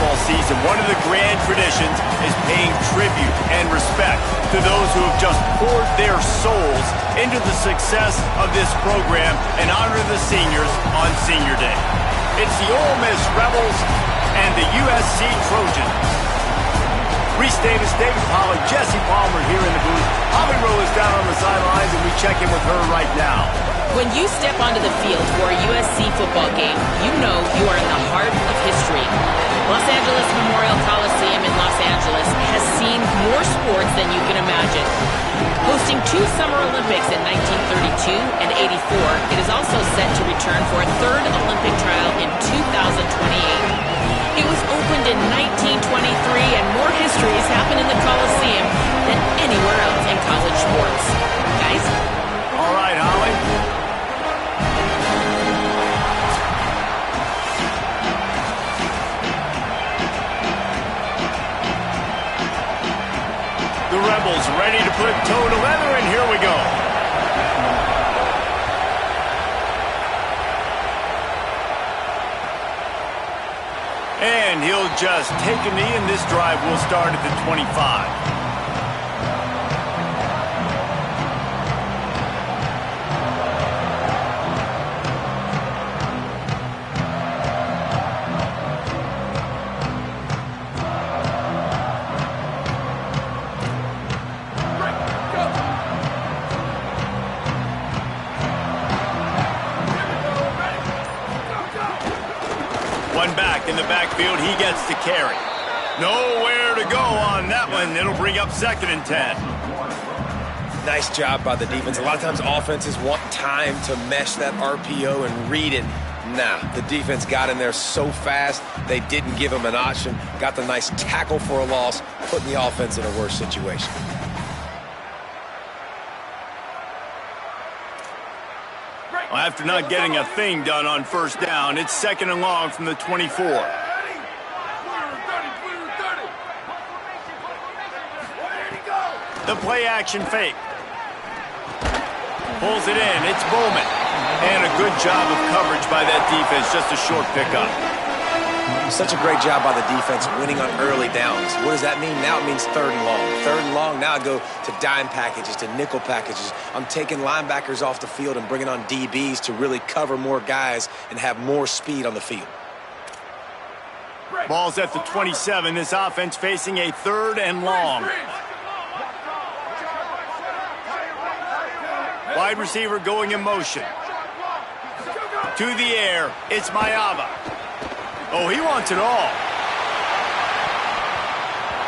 football season, one of the grand traditions is paying tribute and respect to those who have just poured their souls into the success of this program and honor the seniors on Senior Day. It's the Ole Miss Rebels and the USC Trojans. Reese Davis, David Pollack, Jesse Palmer here in the booth. Holly Rowe is down on the sidelines, and we check in with her right now. When you step onto the field for a USC football game, you know you are in the heart of history. Los Angeles Memorial Coliseum in Los Angeles has seen more sports than you can imagine. Hosting 2 Summer Olympics in 1932 and 84, it is also set to return for a 3rd Olympic trial in 2028. It was opened in 1923, and more history has happened in the Coliseum than anywhere else in college sports. Guys? All right, Holly. The Rebels ready to put toe to leather, and here we go. And he'll just take a knee, and this drive will start at the 25. Back in the backfield, he gets to carry. Nowhere to go on that one. It'll bring up 2nd and 10. Nice job by the defense. A lot of times offenses want time to mesh that RPO and read it. Nah, the defense got in there so fast, they didn't give him an option. Got the nice tackle for a loss, putting the offense in a worse situation. After not getting a thing done on 1st down, it's 2nd and long from the 24. The play action fake. Pulls it in. It's Bowman. And a good job of coverage by that defense. Just a short pickup. Such a great job by the defense winning on early downs. What does that mean? Now it means 3rd and long. 3rd and long, now I go to dime packages, to nickel packages. I'm taking linebackers off the field and bringing on DBs to really cover more guys and have more speed on the field. Ball's at the 27. This offense facing a 3rd and long. Wide receiver going in motion. To the air, it's Mayava. Oh, he wants it all.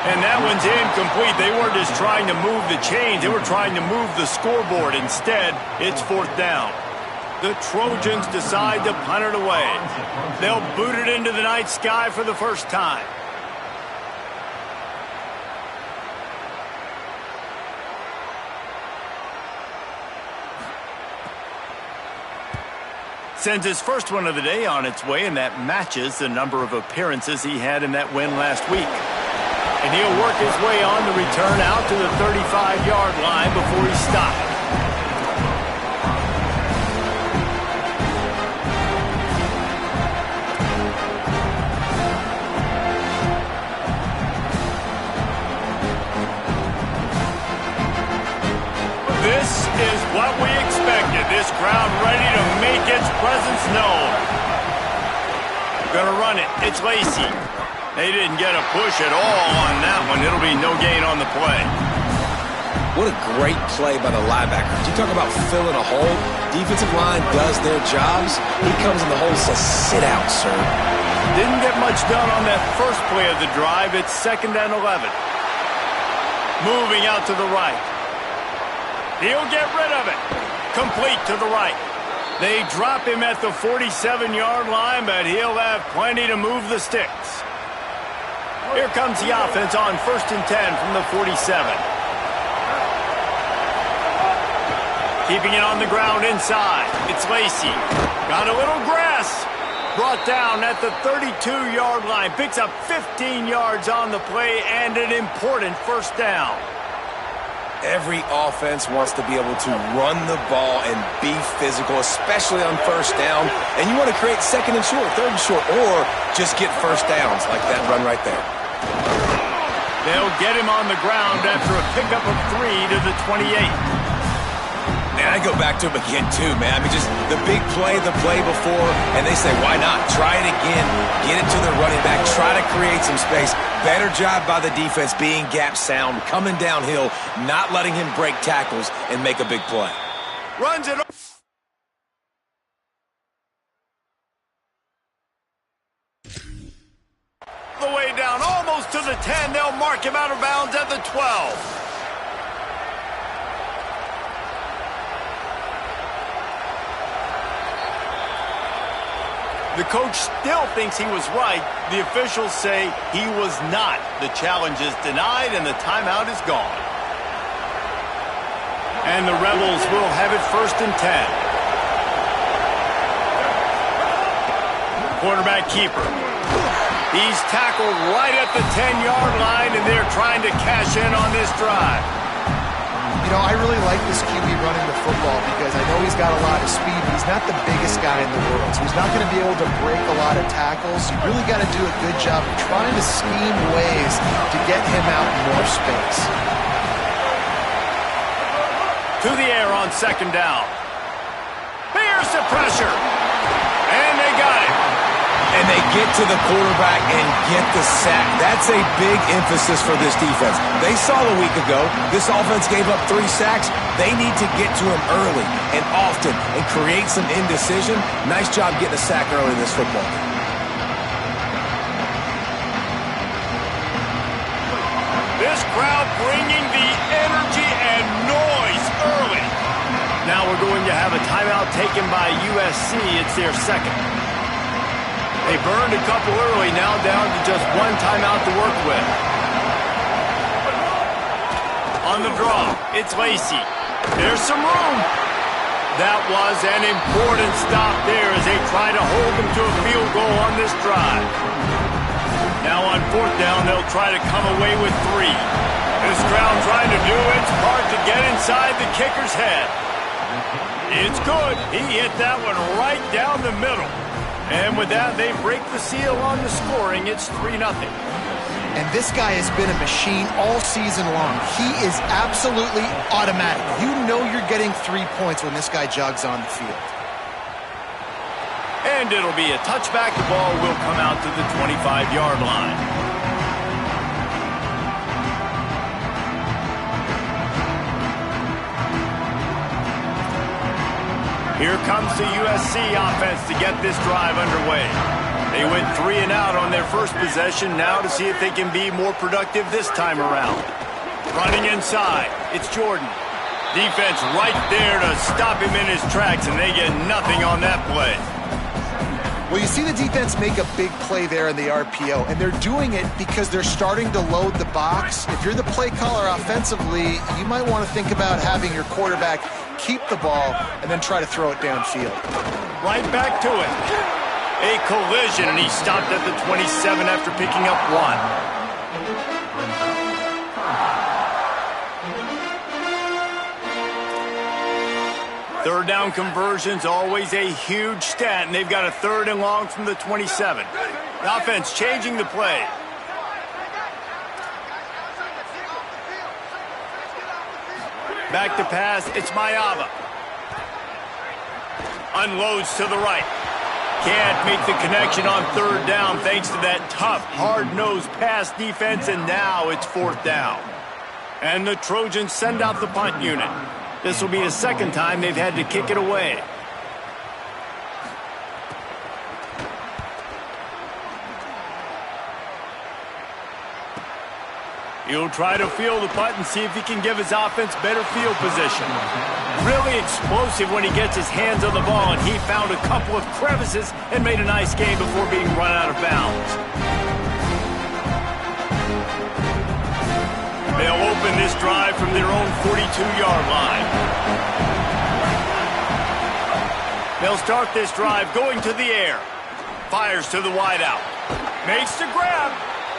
And that one's incomplete. They weren't just trying to move the chains. They were trying to move the scoreboard. Instead, it's 4th down. The Trojans decide to punt it away. They'll boot it into the night sky for the first time. Sends his first one of the day on its way, and that matches the number of appearances he had in that win last week. And he'll work his way on the return out to the 35-yard line before he stopped. This is what we expected. This crowd ready to make its presence known. Gonna run it. It's Lacey. They didn't get a push at all on that one. It'll be no gain on the play. What a great play by the linebacker. You talk about filling a hole. Defensive line does their jobs. He comes in the hole and says, sit out, sir. Didn't get much done on that first play of the drive. It's 2nd and 11. Moving out to the right. He'll get rid of it. Complete to the right. They drop him at the 47-yard line, but he'll have plenty to move the sticks. Here comes the offense on 1st and 10 from the 47. Keeping it on the ground inside. It's Lacey. Got a little grass. Brought down at the 32-yard line. Picks up 15 yards on the play and an important 1st down. Every offense wants to be able to run the ball and be physical, especially on first down. And you want to create second and short, third and short, or just get first downs like that run right there. They'll get him on the ground after a pickup of 3 to the 28. Man, I go back to him again, too, man. I mean, just the big play, the play before, and they say, why not? Try it again. Get it to the running back. Try to create some space. Better job by the defense being gap sound, coming downhill, not letting him break tackles and make a big play. Runs it the way down, almost to the 10. They'll mark him out of bounds at the 12. The coach still thinks he was right. The officials say he was not. The challenge is denied and the timeout is gone. And the Rebels will have it 1st and 10. Quarterback keeper. He's tackled right at the 10-yard line, and they're trying to cash in on this drive. You know, I really like this QB running the football because I know he's got a lot of speed, but he's not the biggest guy in the world. So he's not going to be able to break a lot of tackles. You really got to do a good job of trying to scheme ways to get him out in more space. To the air on 2nd down. Here's the pressure. And they got it. And they get to the quarterback and get the sack. That's a big emphasis for this defense. They saw a week ago, this offense gave up 3 sacks. They need to get to him early and often and create some indecision. Nice job getting a sack early in this football game. This crowd bringing the energy and noise early. Now we're going to have a timeout taken by USC. It's their 2nd. They burned a couple early, now down to just 1 timeout to work with. On the draw, it's Lacey. There's some room. That was an important stop there as they try to hold them to a field goal on this drive. Now on 4th down, they'll try to come away with 3. This crowd trying to do its part to get inside the kicker's head. It's good. He hit that one right down the middle. And with that, they break the seal on the scoring. It's 3-0. And this guy has been a machine all season long. He is absolutely automatic. You know you're getting 3 points when this guy jogs on the field. And it'll be a touchback. The ball will come out to the 25-yard line. Here comes the USC offense to get this drive underway. They went 3 and out on their first possession, now to see if they can be more productive this time around. Running inside, it's Jordan. Defense right there to stop him in his tracks, and they get nothing on that play. Well, you see the defense make a big play there in the RPO, and they're doing it because they're starting to load the box. If you're the play caller offensively, you might want to think about having your quarterback keep the ball and then try to throw it downfield. Right back to it. A collision, and he stopped at the 27 after picking up 1. 3rd down conversion's always a huge stat, and they've got a 3rd and long from the 27. The offense changing the play. Back to pass, it's Mayaba. Unloads to the right. Can't make the connection on 3rd down thanks to that tough, hard-nosed pass defense, and now it's 4th down. And the Trojans send out the punt unit. This will be the 2nd time they've had to kick it away. He'll try to field the punt and see if he can give his offense better field position. Really explosive when he gets his hands on the ball, and he found a couple of crevices and made a nice game before being run out of bounds. They'll open this drive from their own 42-yard line. They'll start this drive going to the air. Fires to the wideout. Makes the grab.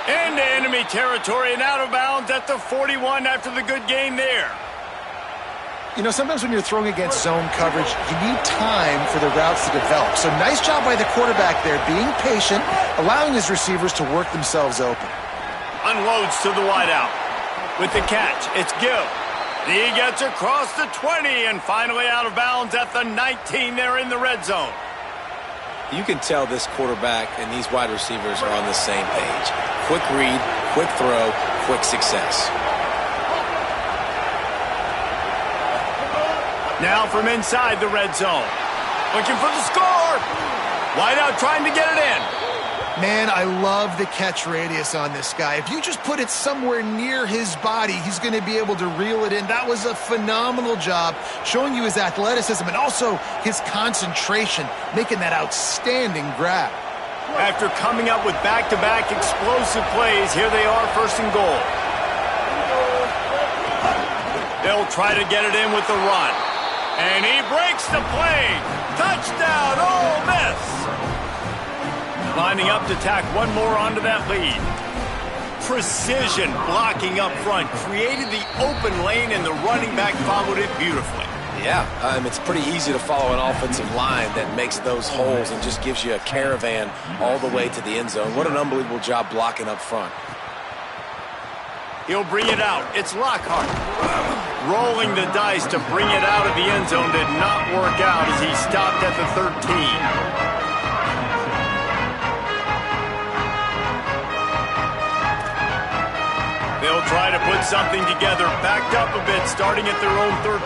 Into enemy territory and out of bounds at the 41 after the good game there. You know, sometimes when you're throwing against zone coverage, you need time for the routes to develop. So nice job by the quarterback there, being patient, allowing his receivers to work themselves open. Unloads to the wideout. With the catch, it's Gill. He gets across the 20 and finally out of bounds at the 19 there in the red zone. You can tell this quarterback and these wide receivers are on the same page. Quick read, quick throw, quick success. Now from inside the red zone. Looking for the score. Wideout trying to get it in. Man, I love the catch radius on this guy. If you just put it somewhere near his body, he's going to be able to reel it in. That was a phenomenal job, showing you his athleticism and also his concentration, making that outstanding grab. After coming up with back-to-back explosive plays, here they are, first and goal. They'll try to get it in with the run. And he breaks the play. Touchdown, Ole Miss. Lining up to tack one more onto that lead. Precision blocking up front. Created the open lane, and the running back followed it beautifully. Yeah, it's pretty easy to follow an offensive line that makes those holes and just gives you a caravan all the way to the end zone. What an unbelievable job blocking up front. He'll bring it out. It's Lockhart. Rolling the dice to bring it out of the end zone did not work out as he stopped at the 13. They'll try to put something together, backed up a bit, starting at their own 13.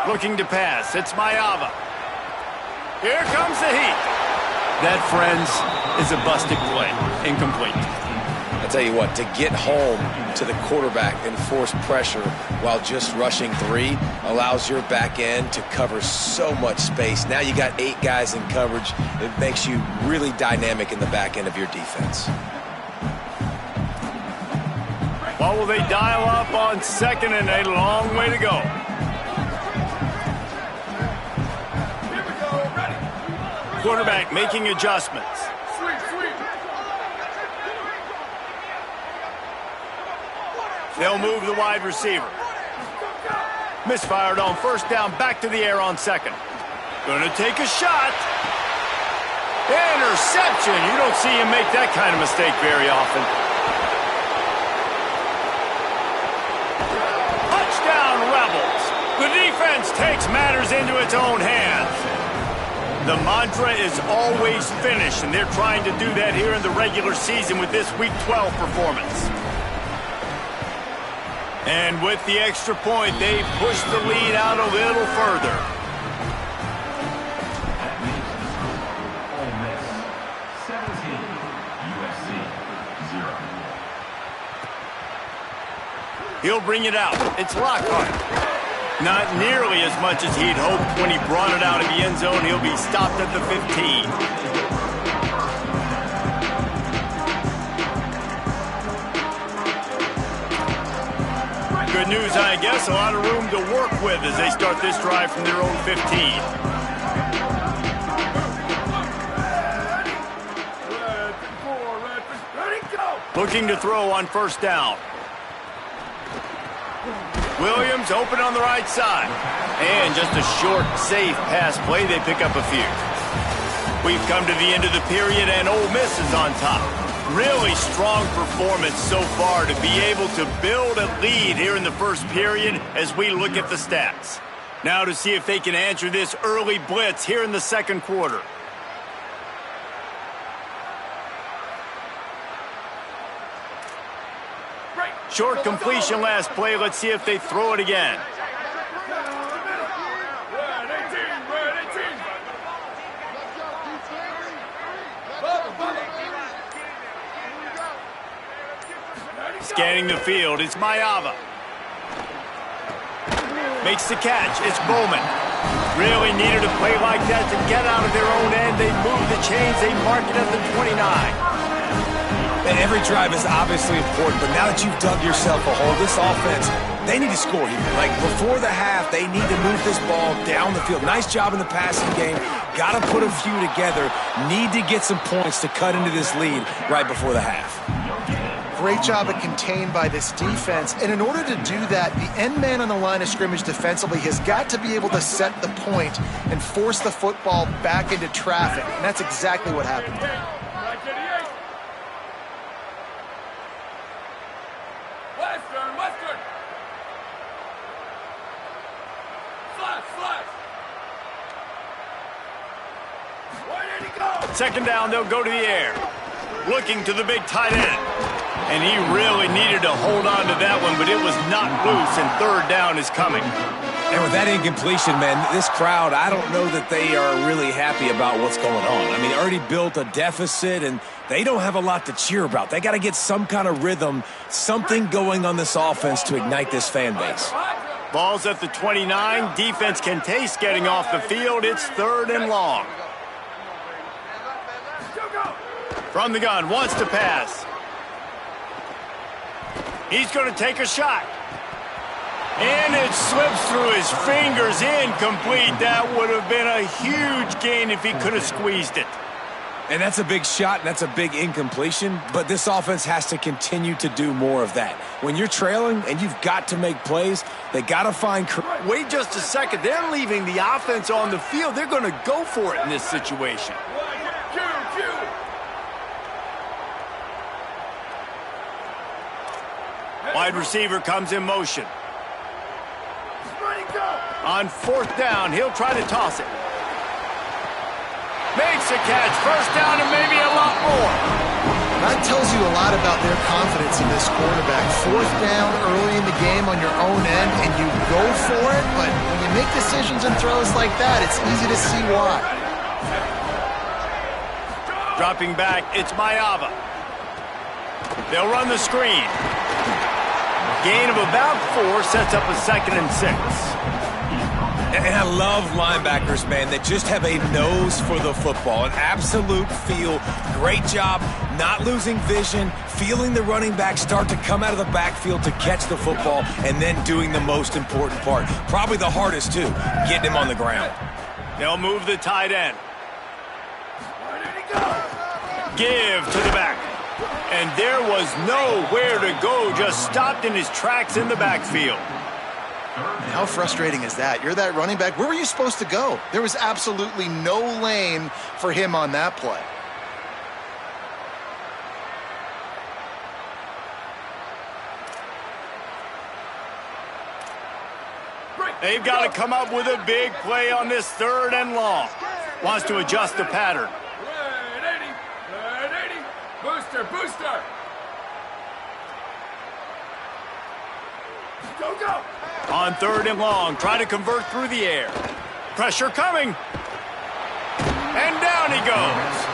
Looking to pass. It's Mayava. Here comes the heat. That, friends, is a busted play. Incomplete. I tell you what, to get home to the quarterback and force pressure while just rushing 3 allows your back end to cover so much space. Now you got 8 guys in coverage. It makes you really dynamic in the back end of your defense. What will they dial up on second and a long way to go? Quarterback making adjustments. They'll move the wide receiver. Misfired on first down, back to the air on second. Gonna take a shot. Interception. You don't see him make that kind of mistake very often. Touchdown, Rebels. The defense takes matters into its own hands. The mantra is always finish, and they're trying to do that here in the regular season with this Week 12 performance. And with the extra point, they've pushed the lead out a little further. Ole Miss 17, USC 0. He'll bring it out. It's Lockhart. Not nearly as much as he'd hoped when he brought it out of the end zone. He'll be stopped at the 15. Good news, I guess. A lot of room to work with as they start this drive from their own 15. Looking to throw on first down. Williams open on the right side. And just a short, safe pass play. They pick up a few. We've come to the end of the period, and Ole Miss is on top. Really strong performance so far to be able to build a lead here in the first period as we look at the stats. Now to see if they can answer this early blitz here in the second quarter. Short completion last play. Let's see if they throw it again. Scanning the field, it's Mayava. Makes the catch, it's Bowman. Really needed a play like that to get out of their own end. They move the chains, they mark it at the 29. And every drive is obviously important, but now that you've dug yourself a hole, this offense, they need to score here. Like, before the half, they need to move this ball down the field. Nice job in the passing game. got to put a few together, need to get some points to cut into this lead right before the half. Great job of contained by this defense. And in order to do that, the end man on the line of scrimmage defensively has got to be able to set the point and force the football back into traffic. And that's exactly what happened. Western. Flash. Where did he go? Second down, they'll go to the air. Looking to the big tight end. And he really needed to hold on to that one, but it was not loose, and third down is coming. And with that incompletion, man, this crowd, I don't know that they are really happy about what's going on. I mean, already built a deficit, and they don't have a lot to cheer about. They got to get some kind of rhythm, something going on this offense to ignite this fan base. Ball's at the 29. Defense can taste getting off the field. It's third and long. From the gun, wants to pass. He's going to take a shot. And it slips through his fingers, incomplete. That would have been a huge gain if he could have squeezed it. And that's a big shot, and that's a big incompletion, but this offense has to continue to do more of that. When you're trailing and you've got to make plays, they got to find... Wait just a second. They're leaving the offense on the field. They're going to go for it in this situation. Wide receiver comes in motion. On fourth down, he'll try to toss it. Makes a catch. First down and maybe a lot more. That tells you a lot about their confidence in this quarterback. Fourth down early in the game on your own end, and you go for it, but when you make decisions and throws like that, it's easy to see why. Dropping back, it's Mayava. They'll run the screen. Gain of about 4 sets up a 2nd and 6. And I love linebackers, man, that just have a nose for the football, an absolute feel. Great job not losing vision, feeling the running back start to come out of the backfield to catch the football, and then doing the most important part. Probably the hardest, too, getting him on the ground. They'll move the tight end. Where did he go? Give to the back. And there was nowhere to go, just stopped in his tracks in the backfield. How frustrating is that? You're that running back. Where were you supposed to go? There was absolutely no lane for him on that play. They've got to come up with a big play on this third and long. Wants to adjust the pattern. Booster. Go. On third and long, try to convert through the air. Pressure coming. And down he goes.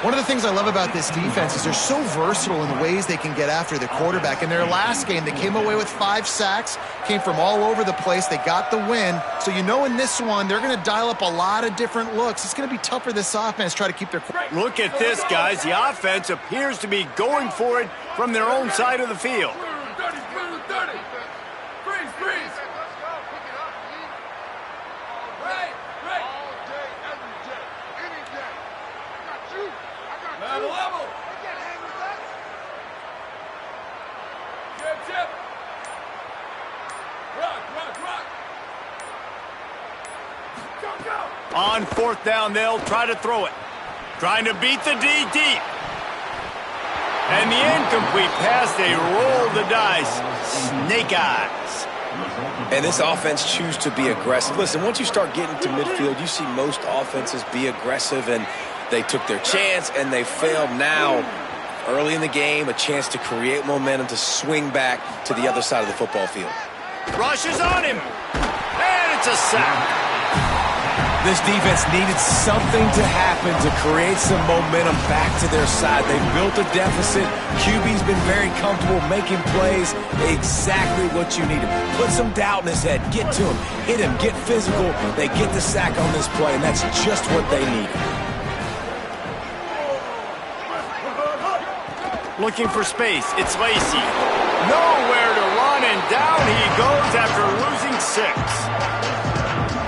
One of the things I love about this defense is they're so versatile in the ways they can get after the quarterback. In their last game, they came away with 5 sacks, came from all over the place. They got the win. So you know in this one, they're going to dial up a lot of different looks. It's going to be tough for this offense to try to keep their... Look at this, guys. The offense appears to be going for it from their own side of the field. 30. Freeze. Level. Chip. Rock. Go. On fourth down, they'll try to throw it. Trying to beat the D deep. And the incomplete pass, they roll the dice. Snake eyes. And this offense chooses to be aggressive. Listen, once you start getting to midfield, you see most offenses be aggressive, and they took their chance and they failed. Now, early in the game, a chance to create momentum to swing back to the other side of the football field. Rushes on him. And it's a sack. This defense needed something to happen to create some momentum back to their side. They built a deficit. QB's been very comfortable making plays. Exactly what you needed. Put some doubt in his head. Get to him. Hit him. Get physical. They get the sack on this play, and that's just what they needed. Looking for space. It's Lacey. Nowhere to run, and down he goes after losing 6.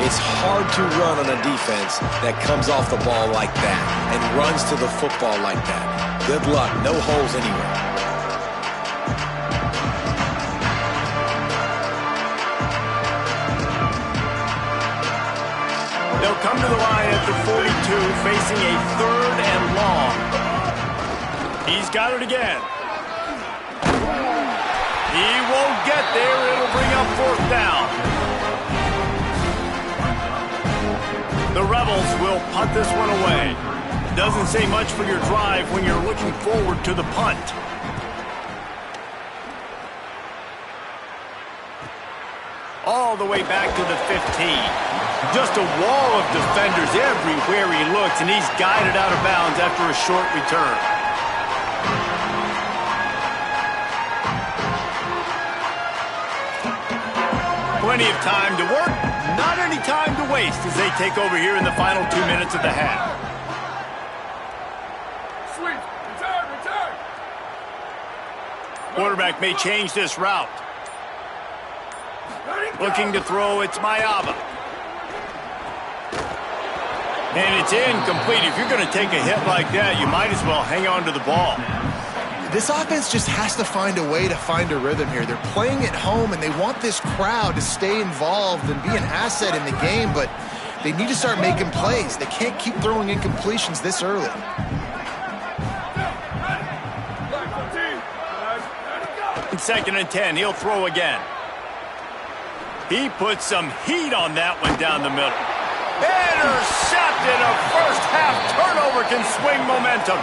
It's hard to run on a defense that comes off the ball like that and runs to the football like that. Good luck. No holes anywhere. They'll come to the line at the 42, facing a 3rd and long. He's got it again. He won't get there. It'll bring up 4th down. The Rebels will punt this one away. Doesn't say much for your drive when you're looking forward to the punt. All the way back to the 15. Just a wall of defenders everywhere he looks, and he's guided out of bounds after a short return. Plenty of time to work, not any time to waste as they take over here in the final 2 minutes of the half. Sweep. Return. Quarterback may change this route. Looking to throw, it's Ncaa27. And it's incomplete. If you're going to take a hit like that, you might as well hang on to the ball. This offense just has to find a way to find a rhythm here. They're playing at home, and they want this crowd to stay involved and be an asset in the game, but they need to start making plays. They can't keep throwing incompletions this early. In 2nd and 10, he'll throw again. He puts some heat on that one down the middle. Intercepted. A first-half turnover can swing momentum.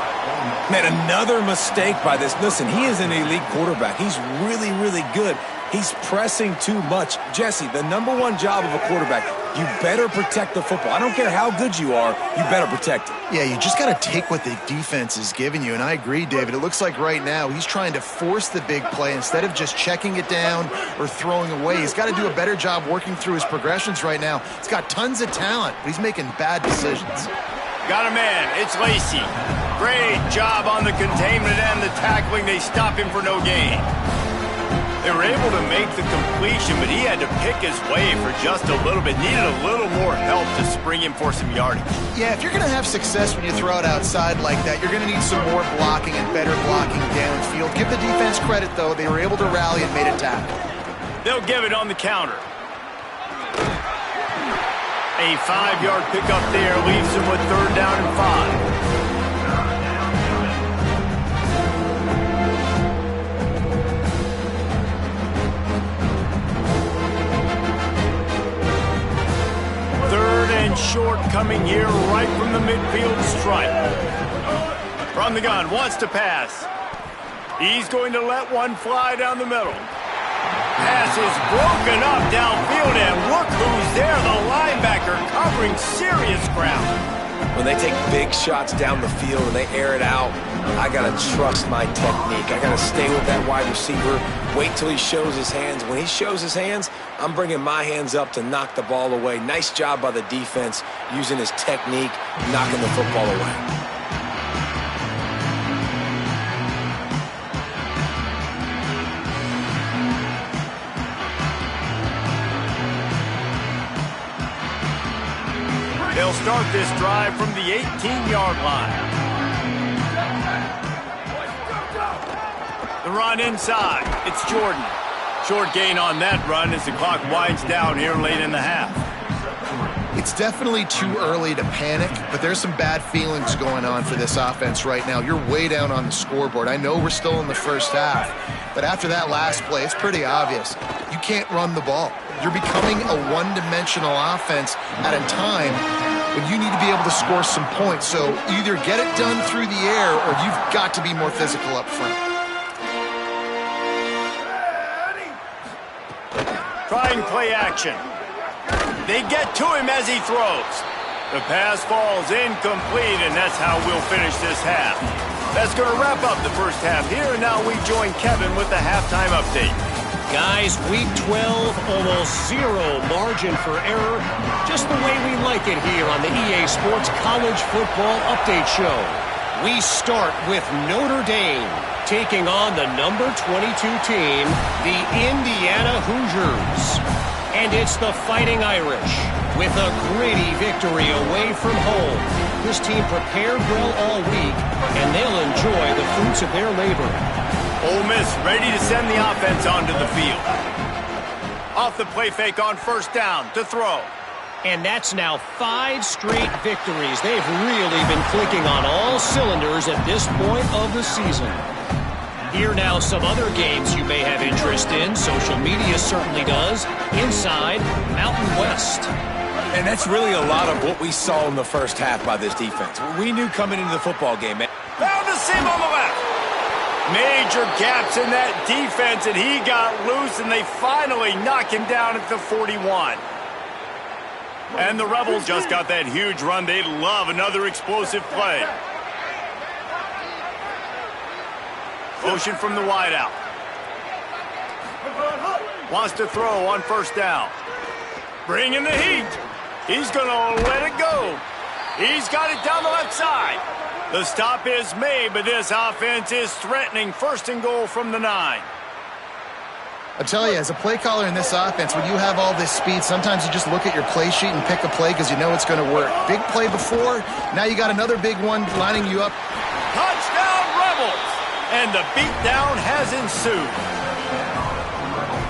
Man, another mistake by this. Listen, he is an elite quarterback. He's really, really good. He's pressing too much. Jesse, the #1 job of a quarterback, you better protect the football. I don't care how good you are, you better protect it. Yeah, you just got to take what the defense is giving you, and I agree, David. It looks like right now he's trying to force the big play instead of just checking it down or throwing away. He's got to do a better job working through his progressions right now. He's got tons of talent, but he's making bad decisions. Got a man. It's Lacey. Great job on the containment and the tackling. They stop him for no gain. They were able to make the completion, but he had to pick his way for just a little bit. Needed a little more help to spring him for some yardage. Yeah, if you're going to have success when you throw it outside like that, you're going to need some more blocking and better blocking downfield. Give the defense credit, though. They were able to rally and made a tackle. They'll give it on the counter. A 5-yard pickup there leaves him with 3rd down and 5. Short coming here right from the midfield stripe. From the gun, wants to pass. He's going to let one fly down the middle. Pass is broken up downfield, and look who's there, the linebacker covering serious ground. When they take big shots down the field and they air it out, I got to trust my technique. I got to stay with that wide receiver, wait till he shows his hands. When he shows his hands, I'm bringing my hands up to knock the ball away. Nice job by the defense using his technique, knocking the football away. They'll start this drive from the 18-yard line. The run inside. It's Jordan. Short gain on that run as the clock winds down here late in the half. It's definitely too early to panic, but there's some bad feelings going on for this offense right now. You're way down on the scoreboard. I know we're still in the first half, but after that last play, it's pretty obvious. You can't run the ball. You're becoming a one-dimensional offense at a time when you need to be able to score some points. So either get it done through the air or you've got to be more physical up front. Trying play action. They get to him as he throws. The pass falls incomplete, and that's how we'll finish this half. That's going to wrap up the first half here, and now we join Kevin with the halftime update. Guys, week 12, almost zero margin for error. Just the way we like it here on the EA Sports College Football Update Show. We start with Notre Dame taking on the number 22 team, the Indiana Hoosiers. And it's the Fighting Irish with a gritty victory away from home. This team prepared well all week, and they'll enjoy the fruits of their labor. Ole Miss ready to send the offense onto the field. Off the play fake on first down to throw. And that's now 5 straight victories. They've really been clicking on all cylinders at this point of the season. Here now some other games you may have interest in. Social media certainly does. Inside Mountain West. And that's really a lot of what we saw in the first half by this defense. We knew coming into the football game, man. Found a seam on the left. Major gaps in that defense, and he got loose, and they finally knock him down at the 41. And the Rebels just got that huge run. They'd love another explosive play. Motion from the wideout. Wants to throw on first down. Bringing the heat. He's going to let it go. He's got it down the left side. The stop is made, but this offense is threatening. First and goal from the 9. I'll tell you, as a play caller in this offense, when you have all this speed, sometimes you just look at your play sheet and pick a play because you know it's going to work. Big play before, now you got another big one lining you up. Touchdown, Rebels! And the beatdown has ensued.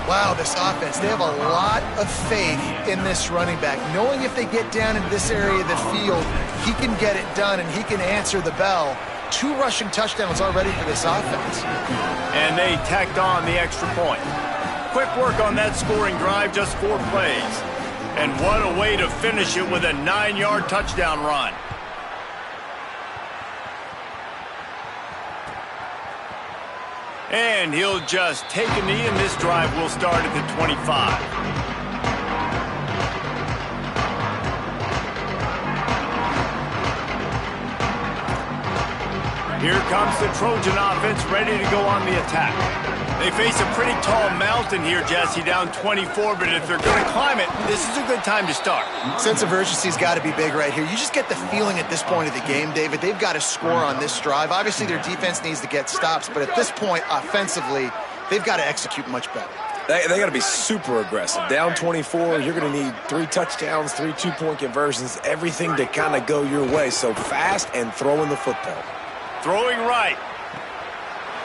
Wow, this offense, they have a lot of faith in this running back. Knowing if they get down into this area of the field, he can get it done and he can answer the bell. 2 rushing touchdowns already for this offense. And they tacked on the extra point. Quick work on that scoring drive, just 4 plays. And what a way to finish it with a 9-yard touchdown run. And he'll just take a knee, and this drive will start at the 25. Here comes the Trojan offense ready to go on the attack. They face a pretty tall mountain here, Jesse, down 24, but if they're going to climb it, this is a good time to start. Sense of urgency's got to be big right here. You just get the feeling at this point of the game, David, they've got to score on this drive. Obviously, their defense needs to get stops, but at this point, offensively, they've got to execute much better. They got to be super aggressive. Down 24, you're going to need 3 touchdowns, 3 two-point conversions, everything to kind of go your way. So fast and throwing the football. Throwing right.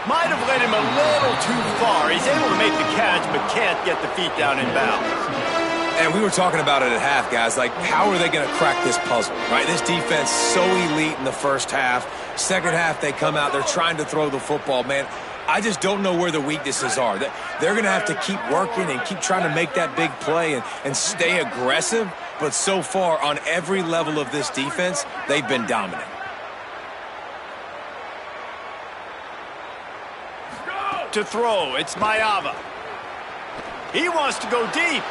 Might have led him a little too far. He's able to make the catch, but can't get the feet down in bounds. And we were talking about it at half, guys. Like, how are they going to crack this puzzle, right? This defense so elite in the first half. Second half, they come out. They're trying to throw the football, man. I just don't know where the weaknesses are. They're going to have to keep working and keep trying to make that big play and stay aggressive. But so far, on every level of this defense, they've been dominant. To throw, it's Mayava. He wants to go deep.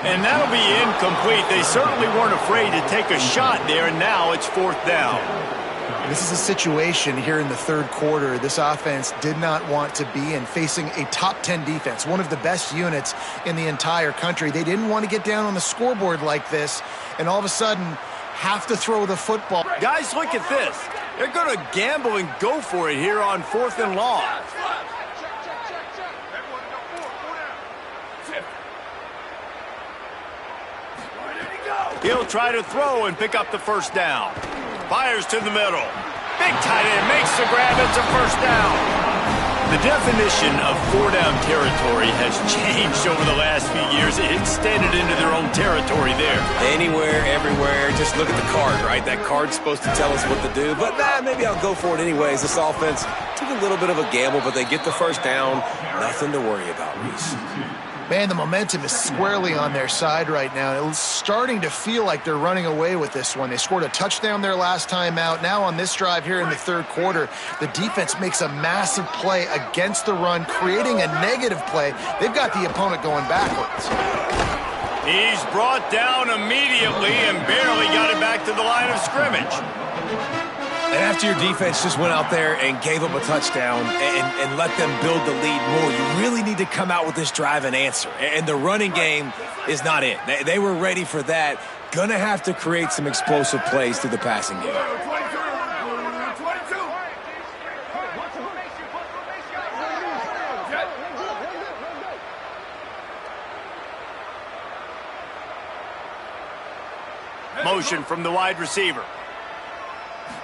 And that'll be incomplete. They certainly weren't afraid to take a shot there, and now it's 4th down. This is a situation here in the third quarter this offense did not want to be in, facing a top 10 defense, one of the best units in the entire country. They didn't want to get down on the scoreboard like this, and all of a sudden have to throw the football. Guys, look at this. They're going to gamble and go for it here on 4th and long. He'll try to throw and pick up the first down. Fires to the middle. Big tight end makes the grab. It's a first down. The definition of 4-down territory has changed over the last few years. It extended into their own territory there. Anywhere, everywhere, just look at the card, right? That card's supposed to tell us what to do, but maybe I'll go for it anyways. This offense took a little bit of a gamble, but they get the first down. Nothing to worry about, Reese. Man, the momentum is squarely on their side right now. It's starting to feel like they're running away with this one. They scored a touchdown their last time out. Now on this drive here in the third quarter, the defense makes a massive play against the run, creating a negative play. They've got the opponent going backwards. He's brought down immediately and barely got it back to the line of scrimmage. And after your defense just went out there and gave up a touchdown and let them build the lead more, you really need to come out with this drive and answer. And the running game is not it. They were ready for that. Gonna have to create some explosive plays through the passing game. motion from the wide receiver.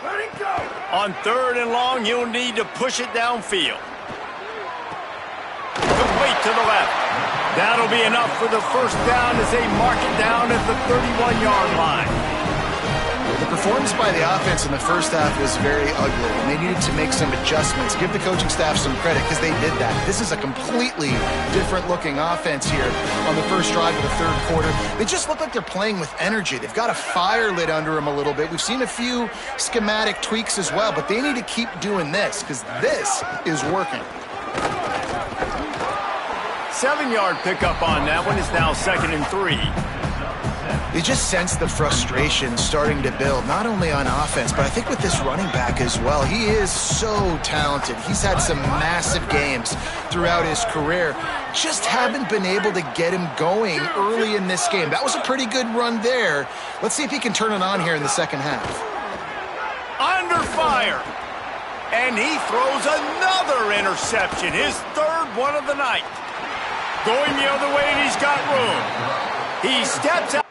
Let it go. On 3rd and long, you'll need to push it downfield. Complete to the left. That'll be enough for the first down as they mark it down at the 31-yard line. The performance by the offense in the first half was very ugly, and they needed to make some adjustments. Give the coaching staff some credit because they did that. This is a completely different-looking offense here on the first drive of the third quarter. They just look like they're playing with energy. They've got a fire lit under them a little bit. We've seen a few schematic tweaks as well, but they need to keep doing this because this is working. 7-yard pickup on that one is now 2nd and 3. You just sense the frustration starting to build, not only on offense, but I think with this running back as well. He is so talented. He's had some massive games throughout his career. Just haven't been able to get him going early in this game. That was a pretty good run there. Let's see if he can turn it on here in the second half. Under fire. And he throws another interception, his 3rd one of the night. Going the other way, and he's got room. He steps out.